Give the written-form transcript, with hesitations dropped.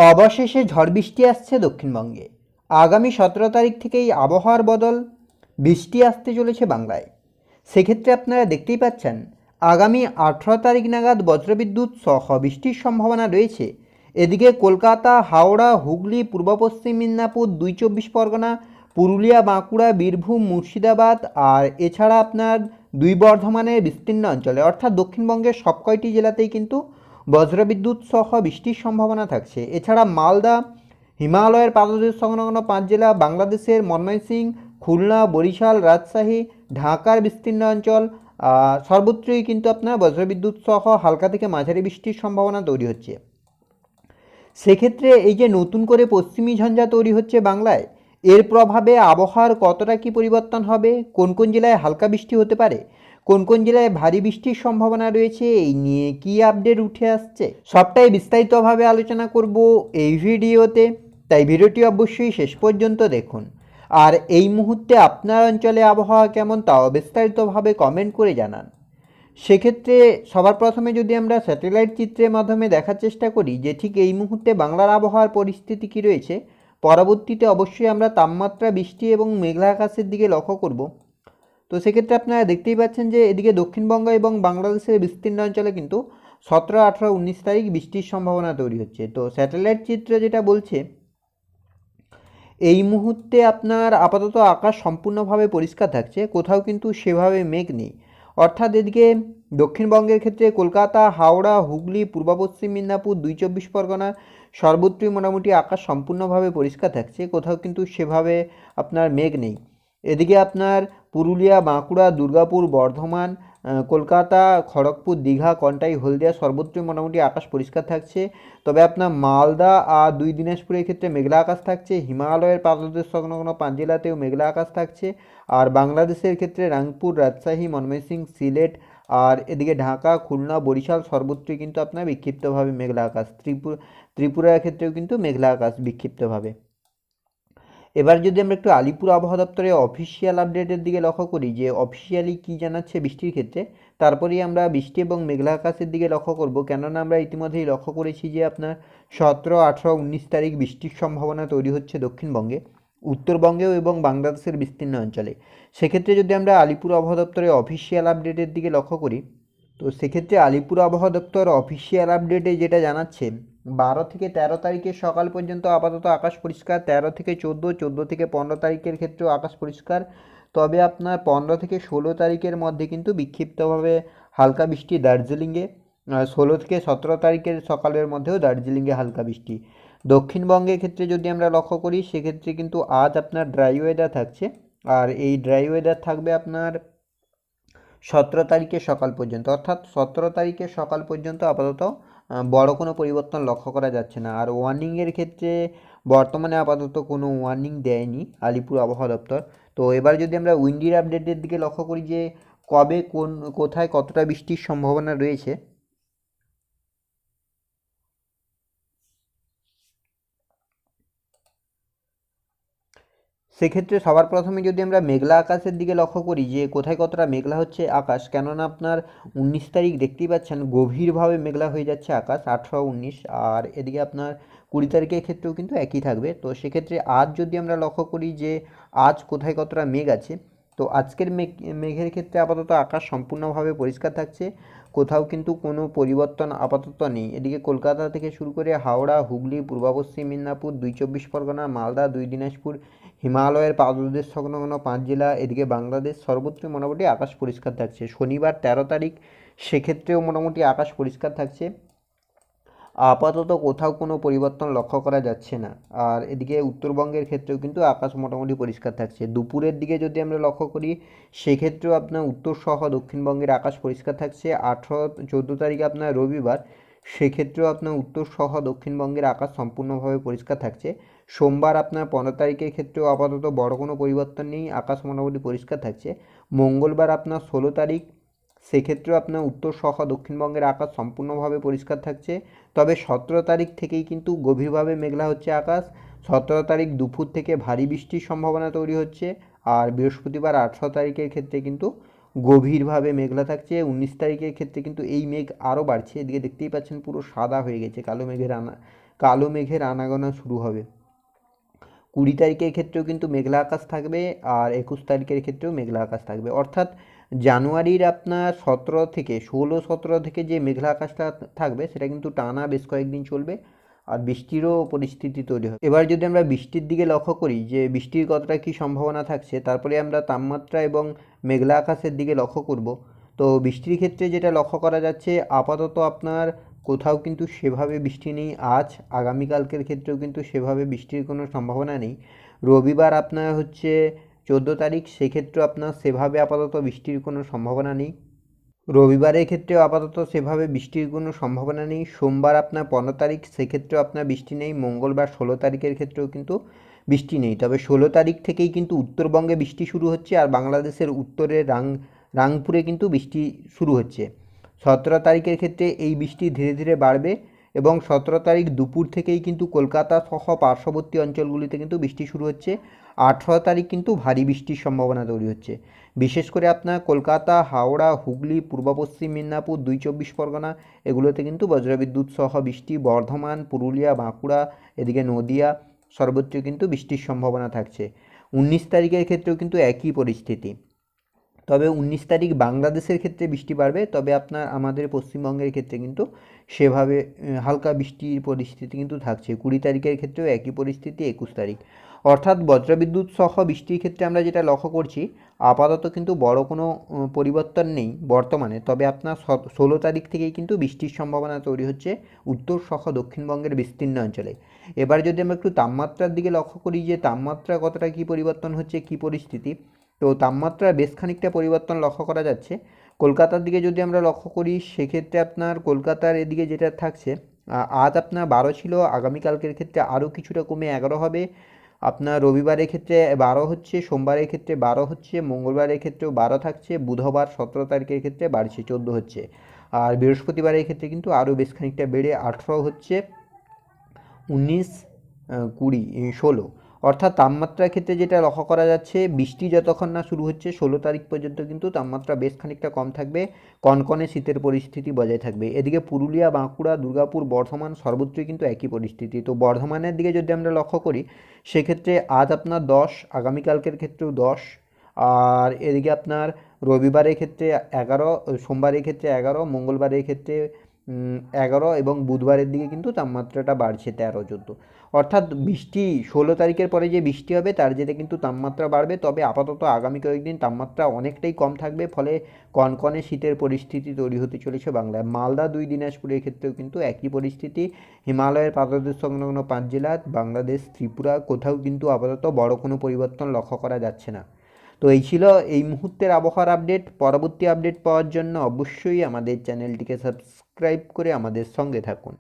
অবশেষে ঝড় বৃষ্টি আসছে দক্ষিণবঙ্গে। আগামী 17 তারিখ থেকেই আবহাওয়ার বদল, বৃষ্টি আসতে চলেছে বাংলায়। সেক্ষেত্রে আপনারা দেখতেই পাচ্ছেন আগামী 18 তারিখ নাগাদ বজ্রবিদ্যুৎ সহ বৃষ্টির সম্ভাবনা রয়েছে। এদিকে কলকাতা, হাওড়া, হুগলি, পূর্ব পশ্চিম মেদিনীপুর, 2 চব্বিশ পরগনা, পুরুলিয়া, বাঁকুড়া, বীরভূম, মুর্শিদাবাদ আর এছাড়া আপনার 2 বর্ধমানের বিস্তীর্ণ অঞ্চলে অর্থাৎ দক্ষিণবঙ্গের সব কয়টি জেলাতেই কিন্তু বজ্রবিদ্যুৎ সহ বৃষ্টির সম্ভাবনা থাকছে। এছাড়া মালদা, হিমালয়ের পাদদেশ সংলগ্ন 5 জেলা, বাংলাদেশের ময়মনসিংহ, খুলনা, বরিশাল, রাজশাহী, ঢাকার বিস্তীর্ণ অঞ্চল সর্বত্রই কিন্তু আপনার বজ্রবিদ্যুৎ সহ হালকা থেকে মাঝারি বৃষ্টির সম্ভাবনা তৈরি হচ্ছে। সেক্ষেত্রে এই যে নতুন করে পশ্চিমী ঝঞ্ঝা তৈরি হচ্ছে বাংলায়, এর প্রভাবে আবহাওয়ার কতটা কী পরিবর্তন হবে, কোন কোন জেলায় হালকা বৃষ্টি হতে পারে, কোন কোন জেলায় ভারী বৃষ্টির সম্ভাবনা রয়েছে, এই নিয়ে কী আপডেট উঠে আসছে সবটাই বিস্তারিতভাবে আলোচনা করব এই ভিডিওতে। তাই ভিডিওটি অবশ্যই শেষ পর্যন্ত দেখুন। আর এই মুহূর্তে আপনার অঞ্চলে আবহাওয়া কেমন তাও বিস্তারিতভাবে কমেন্ট করে জানান। সেক্ষেত্রে সবার প্রথমে যদি আমরা স্যাটেলাইট চিত্রের মাধ্যমে দেখার চেষ্টা করি যে ঠিক এই মুহূর্তে বাংলার আবহাওয়ার পরিস্থিতি কী রয়েছে, পরবর্তীতে অবশ্যই আমরা তাপমাত্রা, বৃষ্টি এবং মেঘলা আকাশের দিকে লক্ষ্য করব। তো সেক্ষেত্রে আপনারা দেখতেই পাচ্ছেন যে এদিকে দক্ষিণবঙ্গ এবং বাংলাদেশের বিস্তীর্ণ অঞ্চলে কিন্তু 17, 18, 19 তারিখ বৃষ্টির সম্ভাবনা তৈরি হচ্ছে। তো স্যাটেলাইট চিত্র যেটা বলছে এই মুহূর্তে আপনার আপাতত আকাশ সম্পূর্ণভাবে পরিষ্কার থাকছে, কোথাও কিন্তু সেভাবে মেঘ নেই। অর্থাৎ এদিকে দক্ষিণবঙ্গের ক্ষেত্রে কলকাতা, হাওড়া, হুগলি, পূর্ব পশ্চিম মেদিনীপুর, 2 চব্বিশ পরগনা সর্বত্রই মোটামুটি আকাশ সম্পূর্ণভাবে পরিষ্কার থাকছে, কোথাও কিন্তু সেভাবে আপনার মেঘ নেই। এদিকে আপনার পুরুলিয়া, বাঁকুড়া, দুর্গাপুর, বর্ধমান, কলকাতা, খড়গপুর, দীঘা, কন্টাই, হলদিয়া সর্বত্রই মোটামুটি আকাশ পরিষ্কার থাকছে। তবে আপনার মালদা আর 2 দিনাজপুরের ক্ষেত্রে মেঘলা আকাশ থাকছে। হিমালয়ের পাদদেশ সংলগ্ন 5 জেলাতেও মেঘলা আকাশ থাকছে। আর বাংলাদেশের ক্ষেত্রে রাংপুর, রাজশাহী, ময়মনসিংহ, সিলেট আর এদিকে ঢাকা, খুলনা, বরিশাল সর্বত্রই কিন্তু আপনার বিক্ষিপ্তভাবে মেঘলা আকাশ। ত্রিপুরার ক্ষেত্রেও কিন্তু মেঘলা আকাশ বিক্ষিপ্তভাবে। এবার যদি আমরা একটু আলিপুর আবহাওয়া দপ্তরের অফিসিয়াল আপডেটের দিকে লক্ষ্য করি যে অফিসিয়ালি কী জানাচ্ছে বৃষ্টির ক্ষেত্রে, তারপরেই আমরা বৃষ্টি এবং মেঘলা আকাশের দিকে লক্ষ্য করব। কেননা আমরা ইতিমধ্যেই লক্ষ্য করেছি যে আপনার 17, 18, 19 তারিখ বৃষ্টির সম্ভাবনা তৈরি হচ্ছে দক্ষিণবঙ্গে, উত্তরবঙ্গেও এবং বাংলাদেশের বিস্তীর্ণ অঞ্চলে। সেক্ষেত্রে যদি আমরা আলিপুর আবহাওয়া দপ্তরের অফিসিয়াল আপডেটের দিকে লক্ষ্য করি, তো সেক্ষেত্রে আলিপুর আবহাওয়া দপ্তর অফিসিয়াল আপডেটে যেটা জানাচ্ছে 12 থেকে 13 তারিখের সকাল পর্যন্ত আপাতত আকাশ পরিষ্কার। 13 থেকে 14, 14 থেকে 15 তারিখের ক্ষেত্রেও আকাশ পরিষ্কার। তবে আপনার 15 থেকে 16 তারিখের মধ্যে কিন্তু বিক্ষিপ্তভাবে হালকা বৃষ্টি দার্জিলিংয়ে, 16 থেকে 17 তারিখের সকালের মধ্যেও দার্জিলিংয়ে হালকা বৃষ্টি। দক্ষিণবঙ্গের ক্ষেত্রে যদি আমরা লক্ষ্য করি সেক্ষেত্রে কিন্তু আজ আপনার ড্রাই ওয়েদার থাকছে। আর এই ড্রাই ওয়েদার থাকবে আপনার 17 তারিখের সকাল পর্যন্ত, অর্থাৎ 17 তারিখের সকাল পর্যন্ত আপাতত বড় কোনো পরিবর্তন লক্ষ্য করা যাচ্ছে না। আর ওয়ার্নিংয়ের ক্ষেত্রে বর্তমানে আপাতত কোনো ওয়ার্নিং দেয়নি আলিপুর আবহাওয়া দপ্তর। তো এবার যদি আমরা উইন্ডির আপডেটের দিকে লক্ষ্য করি যে কবে কোথায় কতটা বৃষ্টির সম্ভাবনা রয়েছে, সেক্ষেত্রে সবার প্রথমে যদি আমরা মেঘলা আকাশের দিকে লক্ষ্য করি যে কোথায় কতটা মেঘলা হচ্ছে আকাশ, কেননা আপনার 19 তারিখ দেখতেই পাচ্ছেন গভীরভাবে মেঘলা হয়ে যাচ্ছে আকাশ, 18, 19। আর এদিকে আপনার 20 তারিখের ক্ষেত্রেও কিন্তু একই থাকবে। তো সেক্ষেত্রে আজ যদি আমরা লক্ষ্য করি যে আজ কোথায় কতটা মেঘ আছে, তো আজকের মেঘের ক্ষেত্রে আপাতত আকাশ সম্পূর্ণভাবে পরিষ্কার থাকছে, কোথাও কিন্তু কোনো পরিবর্তন আপাতত নেই। এদিকে কলকাতা থেকে শুরু করে হাওড়া, হুগলি, পূর্ব পশ্চিম মেদিনীপুর, 2 চব্বিশ পরগনা, মালদা, 2 দিনাজপুর, হিমালয়ের পাদদেশ সংলগ্ন 5 জেলা, এদিকে বাংলাদেশ সর্বত্রই মোটামুটি আকাশ পরিষ্কার থাকছে। শনিবার 13 তারিখ সেক্ষেত্রেও মোটামুটি আকাশ পরিষ্কার থাকছে, আপাতত কোথাও কোনো পরিবর্তন লক্ষ্য করা যাচ্ছে না। আর এদিকে উত্তরবঙ্গের ক্ষেত্রেও কিন্তু আকাশ মোটামুটি পরিষ্কার থাকছে। দুপুরের দিকে যদি আমরা লক্ষ্য করি সেক্ষেত্রেও আপনার উত্তর সহ দক্ষিণবঙ্গের আকাশ পরিষ্কার থাকছে। 14 তারিখে আপনার রবিবার, সেক্ষেত্রেও আপনার উত্তর সহ দক্ষিণবঙ্গের আকাশ সম্পূর্ণভাবে পরিষ্কার থাকছে। সোমবার আপনার 15 তারিখের ক্ষেত্রেও আপাতত বড় কোনো পরিবর্তন নেই, আকাশ মোটামুটি পরিষ্কার থাকছে। মঙ্গলবার আপনার 16 তারিখ, সেক্ষেত্রেও আপনার উত্তর সহ দক্ষিণবঙ্গের আকাশ সম্পূর্ণভাবে পরিষ্কার থাকছে। তবে 17 তারিখ থেকেই কিন্তু গভীরভাবে মেঘলা হচ্ছে আকাশ। 17 তারিখ দুপুর থেকে ভারী বৃষ্টির সম্ভাবনা তৈরি হচ্ছে। আর বৃহস্পতিবার 18 তারিখের ক্ষেত্রে কিন্তু গভীরভাবে মেঘলা থাকছে। 19 তারিখের ক্ষেত্রে কিন্তু এই মেঘ আরও বাড়ছে, এদিকে দেখতেই পাচ্ছেন পুরো সাদা হয়ে গেছে, কালো মেঘের আনাগোনা শুরু হবে। 20 তারিখের ক্ষেত্রেও কিন্তু মেঘলা আকাশ থাকবে, আর 21 তারিখের ক্ষেত্রেও মেঘলা আকাশ থাকবে। অর্থাৎ জানুয়ারির আপনার 17 থেকে 16-17 থেকে যে মেঘলা আকাশটা থাকবে সেটা কিন্তু টানা বেশ কয়েকদিন চলবে, আর বৃষ্টিরও পরিস্থিতি তৈরি হবে। এবার যদি আমরা বৃষ্টির দিকে লক্ষ্য করি যে বৃষ্টির কতটা কী সম্ভাবনা থাকছে, তারপরে আমরা তাপমাত্রা এবং মেঘলা আকাশের দিকে লক্ষ্য করব। তো বৃষ্টির ক্ষেত্রে যেটা লক্ষ্য করা যাচ্ছে, আপাতত আপনার কোথাও কিন্তু সেভাবে বৃষ্টি নেই। আজ আগামীকালকের ক্ষেত্রেও কিন্তু সেভাবে বৃষ্টির কোনো সম্ভাবনা নেই। রবিবার আপনার হচ্ছে 14 তারিখ, সেক্ষেত্রেও আপনার সেভাবে আপাতত বৃষ্টির কোনো সম্ভাবনা নেই। রবিবারের ক্ষেত্রেও আপাতত সেভাবে বৃষ্টির কোনো সম্ভাবনা নেই। সোমবার আপনার 15 তারিখ, সেক্ষেত্রেও আপনার বৃষ্টি নেই। মঙ্গলবার 16 তারিখের ক্ষেত্রেও কিন্তু বৃষ্টি নেই। তবে 16 তারিখ থেকেই কিন্তু উত্তরবঙ্গে বৃষ্টি শুরু হচ্ছে, আর বাংলাদেশের উত্তরের রাংপুরে কিন্তু বৃষ্টি শুরু হচ্ছে। 17 তারিখের ক্ষেত্রে এই বৃষ্টি ধীরে ধীরে বাড়বে, এবং 17 তারিখ দুপুর থেকেই কিন্তু কলকাতা সহ পার্শ্ববর্তী অঞ্চলগুলিতে কিন্তু বৃষ্টি শুরু হচ্ছে। 18 তারিখ কিন্তু ভারী বৃষ্টির সম্ভাবনা তৈরি হচ্ছে। বিশেষ করে আপনার কলকাতা, হাওড়া, হুগলি, পূর্ব পশ্চিম মেদিনীপুর, 2 চব্বিশ পরগনা, এগুলোতে কিন্তু বজ্রবিদ্যুৎ সহ বৃষ্টি। বর্ধমান, পুরুলিয়া, বাঁকুড়া, এদিকে নদিয়া, সর্বত্র কিন্তু বৃষ্টির সম্ভাবনা থাকছে। 19 তারিখের ক্ষেত্রেও কিন্তু একই পরিস্থিতি। তবে 19 তারিখ বাংলাদেশের ক্ষেত্রে বৃষ্টি বাড়বে, তবে আপনার আমাদের পশ্চিমবঙ্গের ক্ষেত্রে কিন্তু সেভাবে হালকা বৃষ্টির পরিস্থিতি কিন্তু থাকছে। 20 তারিখের ক্ষেত্রেও একই পরিস্থিতি। 21 তারিখ, অর্থাৎ বজ্রবিদ্যুৎ সহ বৃষ্টির ক্ষেত্রে আমরা যেটা লক্ষ্য করছি, আপাতত কিন্তু বড় কোনো পরিবর্তন নেই বর্তমানে। তবে আপনার 16 তারিখ থেকেই কিন্তু বৃষ্টির সম্ভাবনা তৈরি হচ্ছে উত্তর সহ দক্ষিণবঙ্গের বিস্তীর্ণ অঞ্চলে। এবার যদি আমরা একটু তাপমাত্রার দিকে লক্ষ্য করি যে তাপমাত্রা কতটা কী পরিবর্তন হচ্ছে, কী পরিস্থিতি, তো তাপমাত্রার বেশ খানিকটা পরিবর্তন লক্ষ্য করা যাচ্ছে। কলকাতার দিকে যদি আমরা লক্ষ্য করি, সেক্ষেত্রে আপনার কলকাতার এদিকে যেটা থাকছে, আজ আপনার 12 ছিল, আগামীকালকের ক্ষেত্রে আরও কিছুটা কমে 11 হবে। আপনার রবিবারের ক্ষেত্রে 12 হচ্ছে, সোমবারের ক্ষেত্রে 12 হচ্ছে, মঙ্গলবারের ক্ষেত্রেও 12 থাকছে, বুধবার 17 তারিখের ক্ষেত্রে বাড়ছে, 14 হচ্ছে, আর বৃহস্পতিবারের ক্ষেত্রে কিন্তু আরও বেশ খানিকটা বেড়ে 18 হচ্ছে, 19, 20, 16। অর্থাৎ তাপমাত্রার ক্ষেত্রে যেটা লক্ষ্য করা যাচ্ছে, বৃষ্টি যতক্ষণ না শুরু হচ্ছে 16 তারিখ পর্যন্ত কিন্তু তাপমাত্রা বেশ খানিকটা কম থাকবে, কনকনে শীতের পরিস্থিতি বজায় থাকবে। এদিকে পুরুলিয়া, বাঁকুড়া, দুর্গাপুর, বর্ধমান, সর্বত্রই কিন্তু একই পরিস্থিতি। তো বর্ধমানের দিকে যদি আমরা লক্ষ্য করি, সেক্ষেত্রে আজ আপনার 10, আগামীকালকের ক্ষেত্রেও 10, আর এদিকে আপনার রবিবারের ক্ষেত্রে 11, সোমবারের ক্ষেত্রে 11, মঙ্গলবারের ক্ষেত্রে 11, এবং বুধবারের দিকে কিন্তু তাপমাত্রাটা বাড়ছে 13-14। অর্থাৎ বৃষ্টি 16 তারিখের পরে যে বৃষ্টি হবে তার জেরে কিন্তু তাপমাত্রা বাড়বে। তবে আপাতত আগামী কয়েকদিন তাপমাত্রা অনেকটাই কম থাকবে, ফলে কনকনে শীতের পরিস্থিতি তৈরি হতে চলেছে বাংলায়। মালদা, 2 দিনাজপুরের ক্ষেত্রেও কিন্তু একই পরিস্থিতি। হিমালয়ের পাদদেশ সংলগ্ন 5 জেলা, বাংলাদেশ, ত্রিপুরা, কোথাও কিন্তু আপাতত বড় কোনো পরিবর্তন লক্ষ্য করা যাচ্ছে না। তো এই ছিল এই মুহূর্তের আবহাওয়ার আপডেট। পরবর্তী আপডেট পাওয়ার জন্য অবশ্যই আমাদের চ্যানেলটিকে সাবস্ক্রাইব করে আমাদের সঙ্গে থাকুন।